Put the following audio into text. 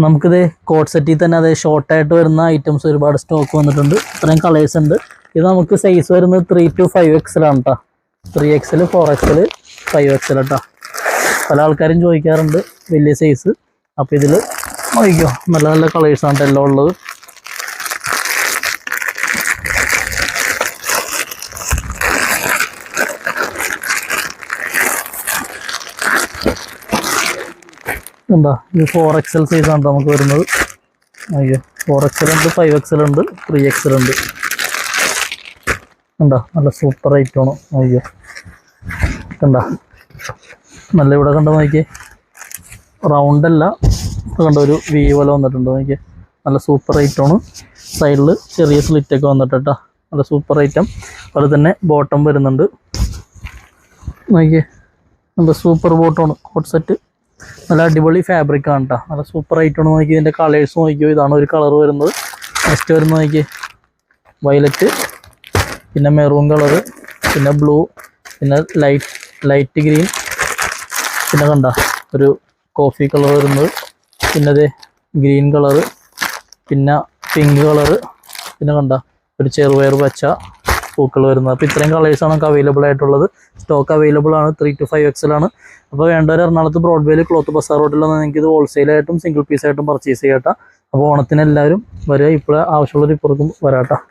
നമുക്കിത് കോട്ട് സെറ്റിൽ തന്നെ അതായത് ഷോർട്ടായിട്ട് വരുന്ന ഐറ്റംസ് ഒരുപാട് സ്റ്റോക്ക് വന്നിട്ടുണ്ട്. ഇത്രയും കളേഴ്സ് ഉണ്ട്. ഇത് നമുക്ക് സൈസ് വരുന്നത് 3 to 5XL ആണ് കേട്ടോ. 3XL, 4XL, 5XL കേട്ടോ. പല ആൾക്കാരും ചോദിക്കാറുണ്ട് വലിയ സൈസ്. അപ്പോൾ ഇതിൽ നോക്കിക്കോ, നല്ല നല്ല കളേഴ്സാണ് എല്ലാം ഉള്ളത്. എന്താ ഇത് 4XL സൈസാണ് നമുക്ക് വരുന്നത്. അയ്യോ 4XL ഉണ്ട്, 5XL ഉണ്ട്, 3XL ഉണ്ട്. കണ്ടോ നല്ല സൂപ്പർ ഐറ്റമാണ്. അയ്യോ കണ്ടോ നല്ല ഇവിടെ കണ്ടോ നോക്കിയേ, റൗണ്ടല്ല കണ്ടോ ഒരു വി പോലെ വന്നിട്ടുണ്ട് നോക്കിയേ. നല്ല സൂപ്പർ ഐറ്റമാണ്. സൈഡിൽ ചെറിയ സ്ലിറ്റൊക്കെ വന്നിട്ട് കേട്ടോ. നല്ല സൂപ്പർ ഐറ്റം. അതുപോലെ തന്നെ ബോട്ടം വരുന്നുണ്ട് നോക്കിയേ. നല്ല സൂപ്പർ ബോട്ടമാണ് കോട്ട് സെറ്റ്. നല്ല അടിപൊളി ഫാബ്രിക് ആണ് കേട്ടോ. നല്ല സൂപ്പർ ഐറ്റമാണ്. നോക്കി ഇതിൻ്റെ കളേഴ്സ് നോക്കിയോ. ഇതാണ് ഒരു കളർ വരുന്നത്. നെക്സ്റ്റ് വരുന്നത് നോക്കിയേ വയലറ്റ്, പിന്നെ മെറൂൺ കളറ്, പിന്നെ ബ്ലൂ, പിന്നെ ലൈറ്റ് ഗ്രീൻ, പിന്നെ കണ്ട ഒരു കോഫി കളർ വരുന്നത്, പിന്നെ അത് ഗ്രീൻ കളറ്, പിന്നെ പിങ്ക് കളറ്, പിന്നെ കണ്ട ഒരു ചെറുപയർ പച്ച പൂക്കൾ വരുന്നത്. അപ്പോൾ ഇത്രയും കളേഴ്സാണ് നമുക്ക് അവൈലബിൾ ആയിട്ടുള്ളത്. സ്റ്റോക്ക് അവൈലബിൾ ആണ്. 3 to 5XL ആണ്. അപ്പോൾ വേണ്ടവർ എറണാകുളത്ത് ബ്രോഡ്വേയിൽ ക്ലോത്ത് ബസാർ റോഡിലാണ് നിങ്ങൾക്ക് ഇത് ഹോൾസെയിലായിട്ടും സിംഗിൾ പീസായിട്ടും പർച്ചേസ് ചെയ്യാം. അപ്പോൾ ഓണത്തിന് എല്ലാവരും വരിക. ഇപ്പോൾ ആവശ്യമുള്ളവർ ഇപ്പുറത്തും വരാം.